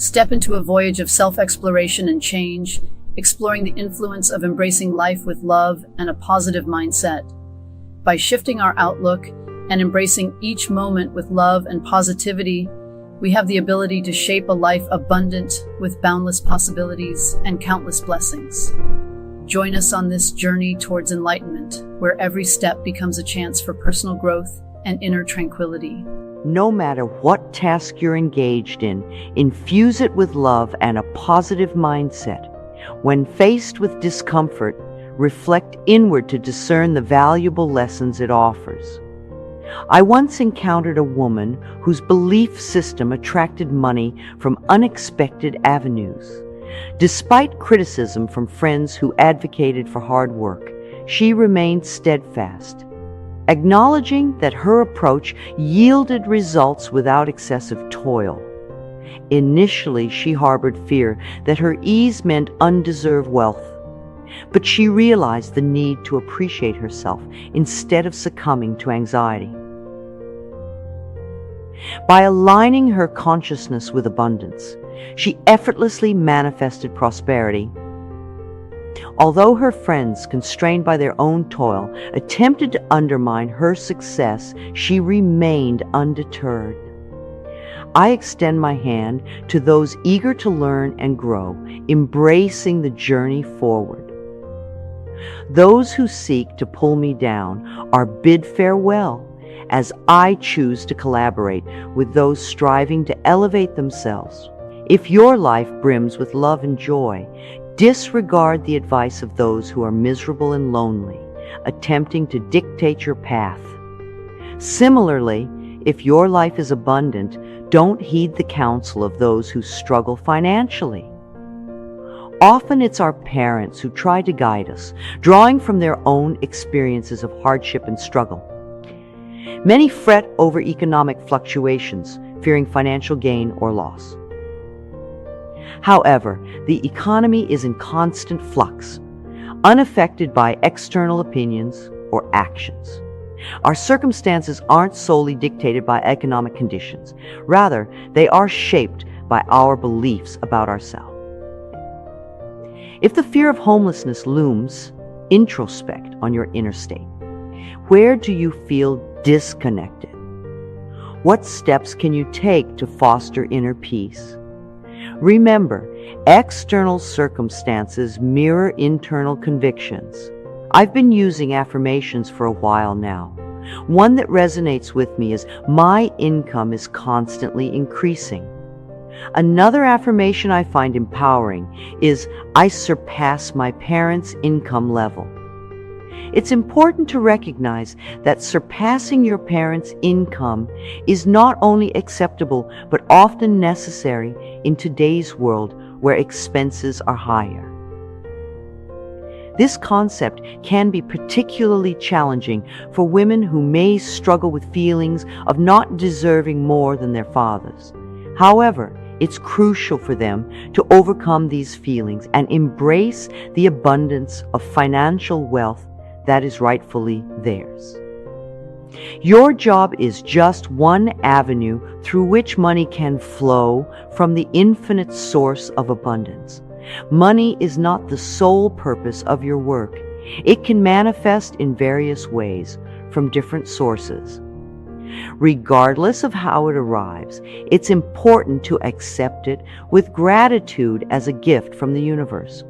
Step into a voyage of self-exploration and change, exploring the influence of embracing life with love and a positive mindset. By shifting our outlook and embracing each moment with love and positivity, we have the ability to shape a life abundant with boundless possibilities and countless blessings. Join us on this journey towards enlightenment, where every step becomes a chance for personal growth and inner tranquility. No matter what task you're engaged in, infuse it with love and a positive mindset. When faced with discomfort, reflect inward to discern the valuable lessons it offers. I once encountered a woman whose belief system attracted money from unexpected avenues. Despite criticism from friends who advocated for hard work, she remained steadfast, acknowledging that her approach yielded results without excessive toil. Initially, she harbored fear that her ease meant undeserved wealth, but she realized the need to appreciate herself instead of succumbing to anxiety. By aligning her consciousness with abundance, she effortlessly manifested prosperity. Although her friends, constrained by their own toil, attempted to undermine her success, she remained undeterred. I extend my hand to those eager to learn and grow, embracing the journey forward. Those who seek to pull me down are bid farewell, as I choose to collaborate with those striving to elevate themselves. If your life brims with love and joy, disregard the advice of those who are miserable and lonely, attempting to dictate your path. Similarly, if your life is abundant, don't heed the counsel of those who struggle financially. Often it's our parents who try to guide us, drawing from their own experiences of hardship and struggle. Many fret over economic fluctuations, fearing financial gain or loss. However, the economy is in constant flux, unaffected by external opinions or actions. Our circumstances aren't solely dictated by economic conditions. Rather, they are shaped by our beliefs about ourselves. If the fear of homelessness looms, introspect on your inner state. Where do you feel disconnected? What steps can you take to foster inner peace? Remember, external circumstances mirror internal convictions. I've been using affirmations for a while now. One that resonates with me is, my income is constantly increasing. Another affirmation I find empowering is, I surpass my parents' income level. It's important to recognize that surpassing your parents' income is not only acceptable, but often necessary in today's world where expenses are higher. This concept can be particularly challenging for women who may struggle with feelings of not deserving more than their fathers. However, it's crucial for them to overcome these feelings and embrace the abundance of financial wealth that is rightfully theirs. Your job is just one avenue through which money can flow from the infinite source of abundance. Money is not the sole purpose of your work. It can manifest in various ways from different sources. Regardless of how it arrives, it's important to accept it with gratitude as a gift from the universe.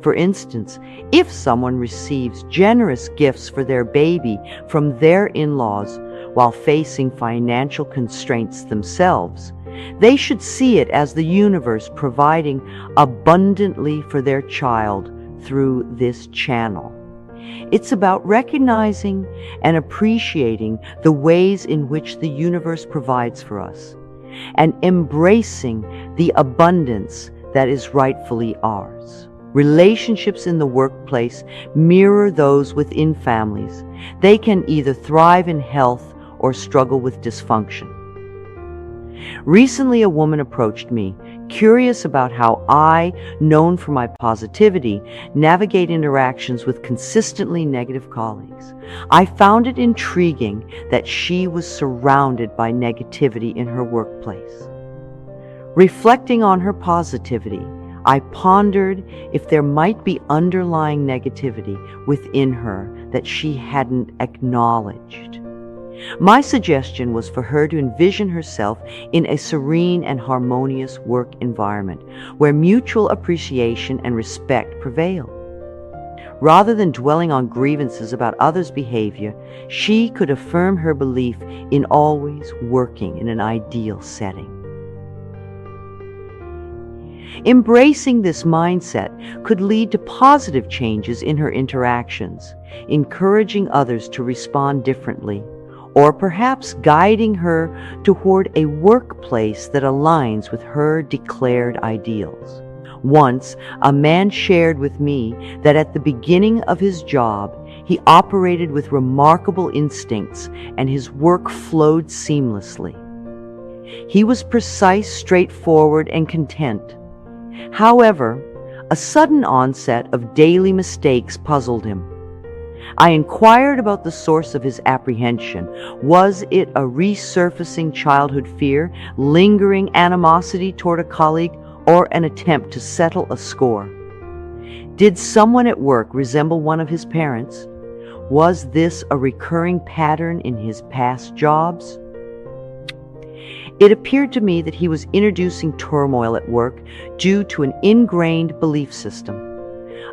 For instance, if someone receives generous gifts for their baby from their in-laws while facing financial constraints themselves, they should see it as the universe providing abundantly for their child through this channel. It's about recognizing and appreciating the ways in which the universe provides for us and embracing the abundance that is rightfully ours. Relationships in the workplace mirror those within families. They can either thrive in health or struggle with dysfunction. Recently, a woman approached me, curious about how I, known for my positivity, navigate interactions with consistently negative colleagues. I found it intriguing that she was surrounded by negativity in her workplace. Reflecting on her positivity, I pondered if there might be underlying negativity within her that she hadn't acknowledged. My suggestion was for her to envision herself in a serene and harmonious work environment where mutual appreciation and respect prevail. Rather than dwelling on grievances about others' behavior, she could affirm her belief in always working in an ideal setting. Embracing this mindset could lead to positive changes in her interactions, encouraging others to respond differently, or perhaps guiding her toward a workplace that aligns with her declared ideals. Once, a man shared with me that at the beginning of his job, he operated with remarkable instincts and his work flowed seamlessly. He was precise, straightforward, and content. However, a sudden onset of daily mistakes puzzled him. I inquired about the source of his apprehension. Was it a resurfacing childhood fear, lingering animosity toward a colleague, or an attempt to settle a score? Did someone at work resemble one of his parents? Was this a recurring pattern in his past jobs? It appeared to me that he was introducing turmoil at work due to an ingrained belief system.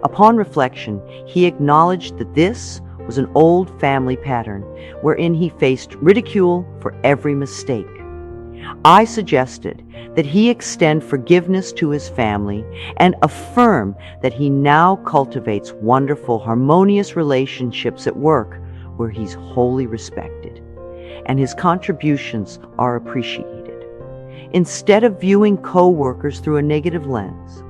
Upon reflection, he acknowledged that this was an old family pattern wherein he faced ridicule for every mistake. I suggested that he extend forgiveness to his family and affirm that he now cultivates wonderful, harmonious relationships at work where he's wholly respected and his contributions are appreciated. Instead of viewing co-workers through a negative lens,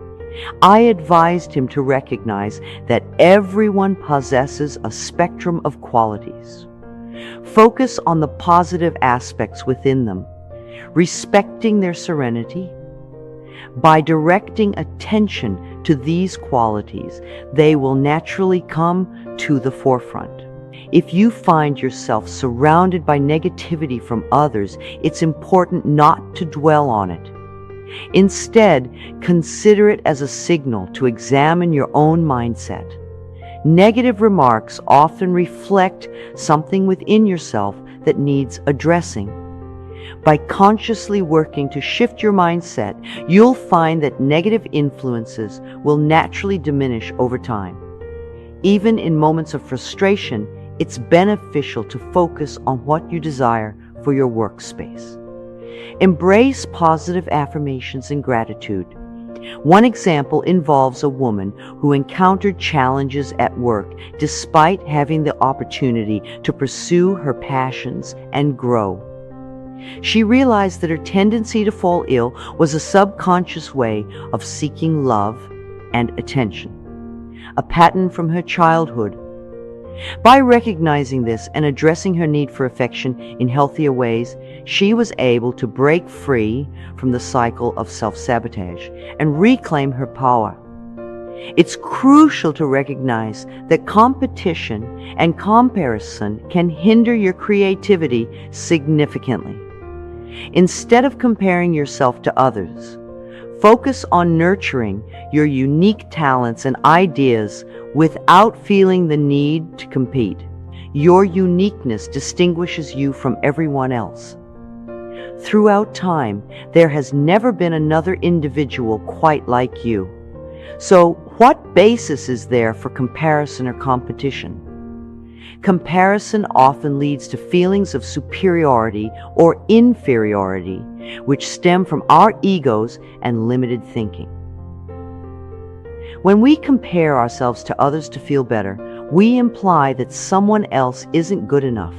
I advised him to recognize that everyone possesses a spectrum of qualities. Focus on the positive aspects within them, respecting their serenity. By directing attention to these qualities, they will naturally come to the forefront. If you find yourself surrounded by negativity from others, it's important not to dwell on it. Instead, consider it as a signal to examine your own mindset. Negative remarks often reflect something within yourself that needs addressing. By consciously working to shift your mindset, you'll find that negative influences will naturally diminish over time. Even in moments of frustration, it's beneficial to focus on what you desire for your workspace. Embrace positive affirmations and gratitude. One example involves a woman who encountered challenges at work despite having the opportunity to pursue her passions and grow. She realized that her tendency to fall ill was a subconscious way of seeking love and attention, a pattern from her childhood. By recognizing this and addressing her need for affection in healthier ways, she was able to break free from the cycle of self-sabotage and reclaim her power. It's crucial to recognize that competition and comparison can hinder your creativity significantly. Instead of comparing yourself to others, focus on nurturing your unique talents and ideas without feeling the need to compete. Your uniqueness distinguishes you from everyone else. Throughout time, there has never been another individual quite like you. So, what basis is there for comparison or competition? Comparison often leads to feelings of superiority or inferiority, which stem from our egos and limited thinking. When we compare ourselves to others to feel better, we imply that someone else isn't good enough.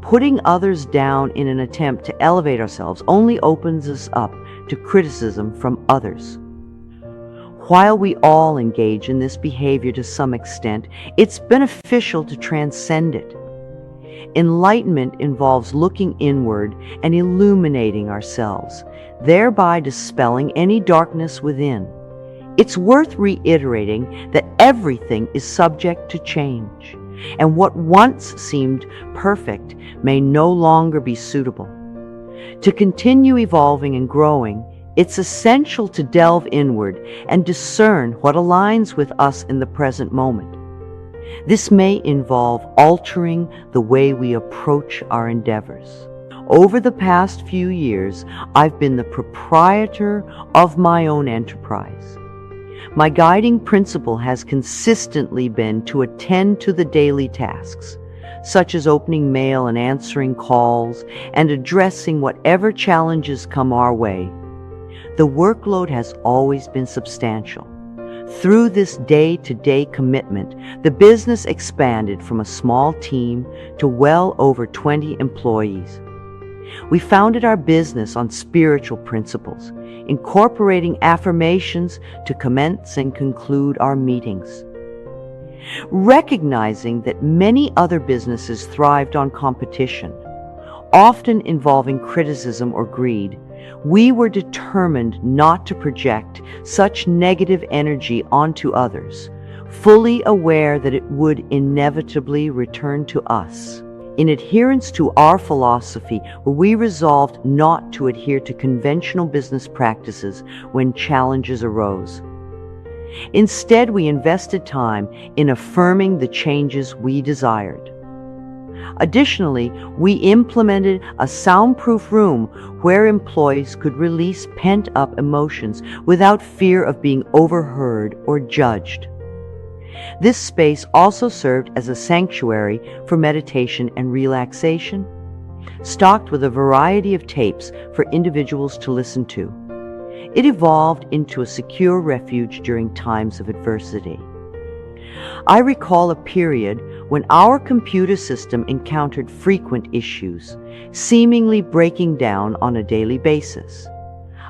Putting others down in an attempt to elevate ourselves only opens us up to criticism from others. While we all engage in this behavior to some extent, it's beneficial to transcend it. Enlightenment involves looking inward and illuminating ourselves, thereby dispelling any darkness within. It's worth reiterating that everything is subject to change, and what once seemed perfect may no longer be suitable. To continue evolving and growing, It's essential to delve inward and discern what aligns with us in the present moment. This may involve altering the way we approach our endeavors. Over the past few years, I've been the proprietor of my own enterprise. My guiding principle has consistently been to attend to the daily tasks, such as opening mail and answering calls and addressing whatever challenges come our way. The workload has always been substantial. Through this day-to-day commitment, the business expanded from a small team to well over 20 employees. We founded our business on spiritual principles, incorporating affirmations to commence and conclude our meetings. Recognizing that many other businesses thrived on competition, often involving criticism or greed, we were determined not to project such negative energy onto others, fully aware that it would inevitably return to us. In adherence to our philosophy, we resolved not to adhere to conventional business practices when challenges arose. Instead, we invested time in affirming the changes we desired. Additionally, we implemented a soundproof room where employees could release pent-up emotions without fear of being overheard or judged. This space also served as a sanctuary for meditation and relaxation, stocked with a variety of tapes for individuals to listen to. It evolved into a secure refuge during times of adversity. I recall a period when our computer system encountered frequent issues, seemingly breaking down on a daily basis.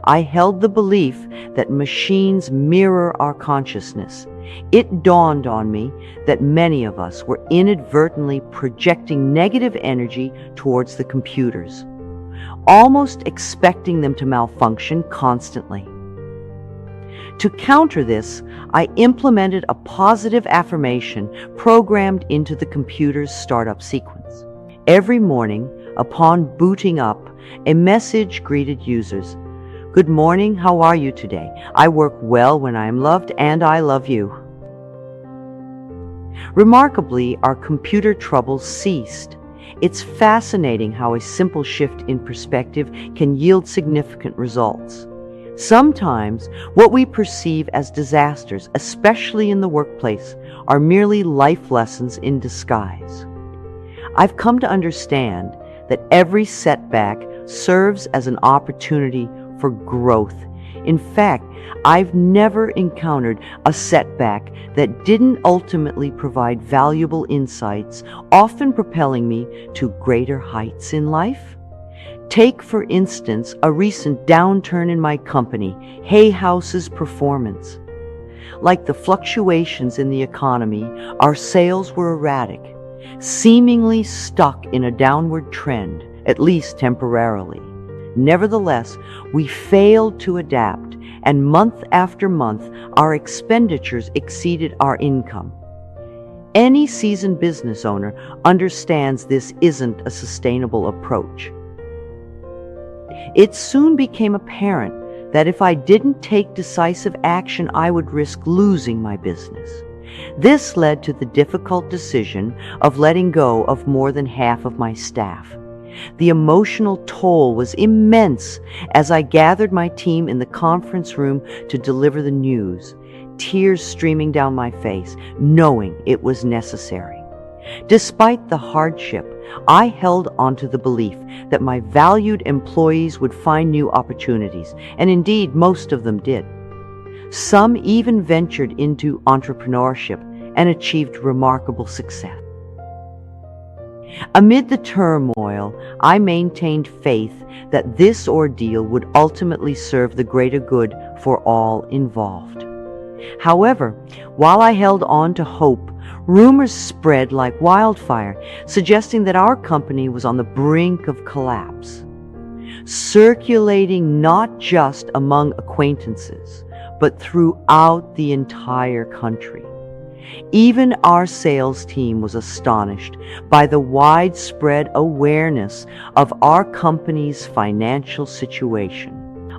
I held the belief that machines mirror our consciousness. It dawned on me that many of us were inadvertently projecting negative energy towards the computers, almost expecting them to malfunction constantly. To counter this, I implemented a positive affirmation programmed into the computer's startup sequence. Every morning, upon booting up, a message greeted users. "Good morning, how are you today? I work well when I am loved and I love you." Remarkably, our computer troubles ceased. It's fascinating how a simple shift in perspective can yield significant results. Sometimes, what we perceive as disasters, especially in the workplace, are merely life lessons in disguise. I've come to understand that every setback serves as an opportunity for growth. In fact, I've never encountered a setback that didn't ultimately provide valuable insights, often propelling me to greater heights in life. Take, for instance, a recent downturn in my company, Hay House's performance. Like the fluctuations in the economy, our sales were erratic, seemingly stuck in a downward trend, at least temporarily. Nevertheless, we failed to adapt, and month after month, our expenditures exceeded our income. Any seasoned business owner understands this isn't a sustainable approach. It soon became apparent that if I didn't take decisive action, I would risk losing my business. This led to the difficult decision of letting go of more than half of my staff. The emotional toll was immense as I gathered my team in the conference room to deliver the news, tears streaming down my face, knowing it was necessary. Despite the hardship, I held onto the belief that my valued employees would find new opportunities, and indeed most of them did. Some even ventured into entrepreneurship and achieved remarkable success. Amid the turmoil, I maintained faith that this ordeal would ultimately serve the greater good for all involved. However, while I held on to hope, rumors spread like wildfire, suggesting that our company was on the brink of collapse, circulating not just among acquaintances, but throughout the entire country. Even our sales team was astonished by the widespread awareness of our company's financial situation.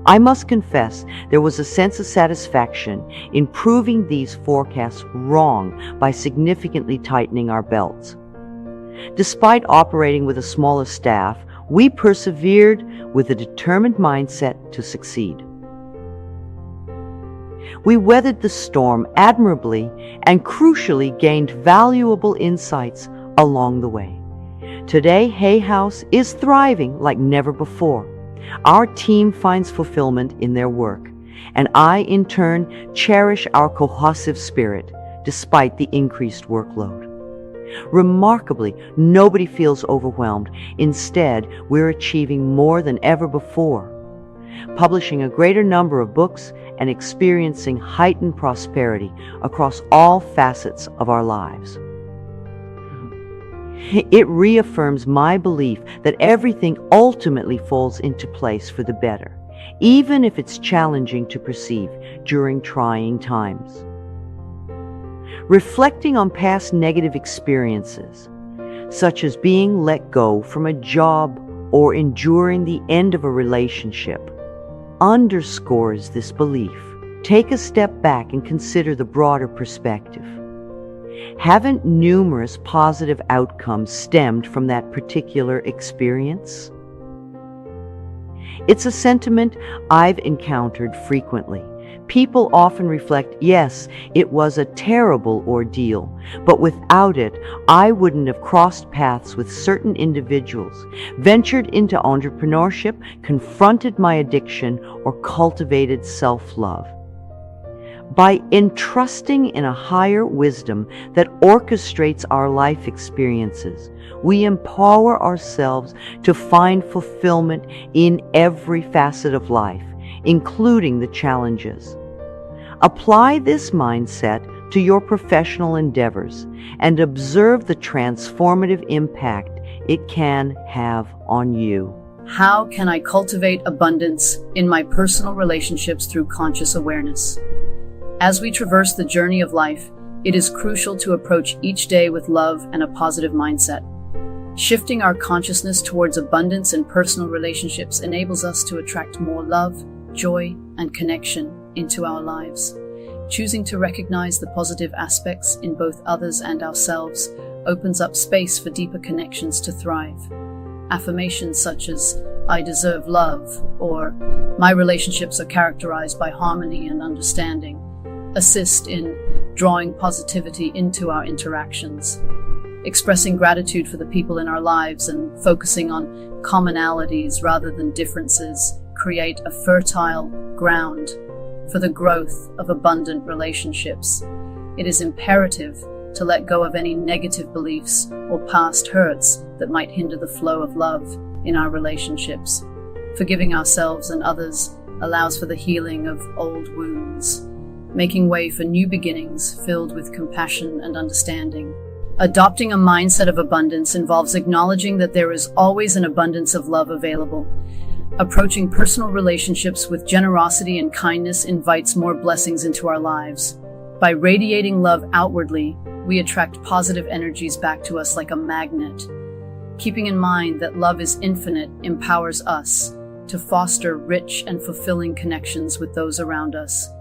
I must confess there was a sense of satisfaction in proving these forecasts wrong by significantly tightening our belts. Despite operating with a smaller staff, we persevered with a determined mindset to succeed. We weathered the storm admirably and crucially gained valuable insights along the way. Today, Hay House is thriving like never before. Our team finds fulfillment in their work, and I, in turn, cherish our cohesive spirit despite the increased workload. Remarkably, nobody feels overwhelmed. Instead, we're achieving more than ever before, publishing a greater number of books and experiencing heightened prosperity across all facets of our lives. It reaffirms my belief that everything ultimately falls into place for the better, even if it's challenging to perceive during trying times. Reflecting on past negative experiences, such as being let go from a job or enduring the end of a relationship, underscores this belief. Take a step back and consider the broader perspective. Haven't numerous positive outcomes stemmed from that particular experience? It's a sentiment I've encountered frequently. People often reflect, yes, it was a terrible ordeal, but without it, I wouldn't have crossed paths with certain individuals, ventured into entrepreneurship, confronted my addiction, or cultivated self-love. By entrusting in a higher wisdom that orchestrates our life experiences, we empower ourselves to find fulfillment in every facet of life, including the challenges. Apply this mindset to your professional endeavors and observe the transformative impact it can have on you. How can I cultivate abundance in my personal relationships through conscious awareness? As we traverse the journey of life, it is crucial to approach each day with love and a positive mindset. Shifting our consciousness towards abundance in personal relationships enables us to attract more love, joy, and connection into our lives. Choosing to recognize the positive aspects in both others and ourselves opens up space for deeper connections to thrive. Affirmations such as, "I deserve love," or "My relationships are characterized by harmony and understanding," assist in drawing positivity into our interactions. Expressing gratitude for the people in our lives and focusing on commonalities rather than differences create a fertile ground for the growth of abundant relationships. It is imperative to let go of any negative beliefs or past hurts that might hinder the flow of love in our relationships. Forgiving ourselves and others allows for the healing of old wounds, making way for new beginnings filled with compassion and understanding. Adopting a mindset of abundance involves acknowledging that there is always an abundance of love available. Approaching personal relationships with generosity and kindness invites more blessings into our lives. By radiating love outwardly, we attract positive energies back to us like a magnet. Keeping in mind that love is infinite empowers us to foster rich and fulfilling connections with those around us.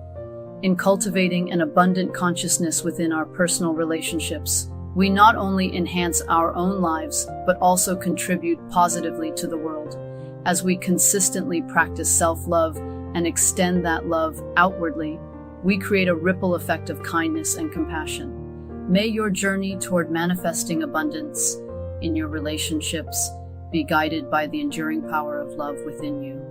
In cultivating an abundant consciousness within our personal relationships, we not only enhance our own lives, but also contribute positively to the world. As we consistently practice self-love and extend that love outwardly, we create a ripple effect of kindness and compassion. May your journey toward manifesting abundance in your relationships be guided by the enduring power of love within you.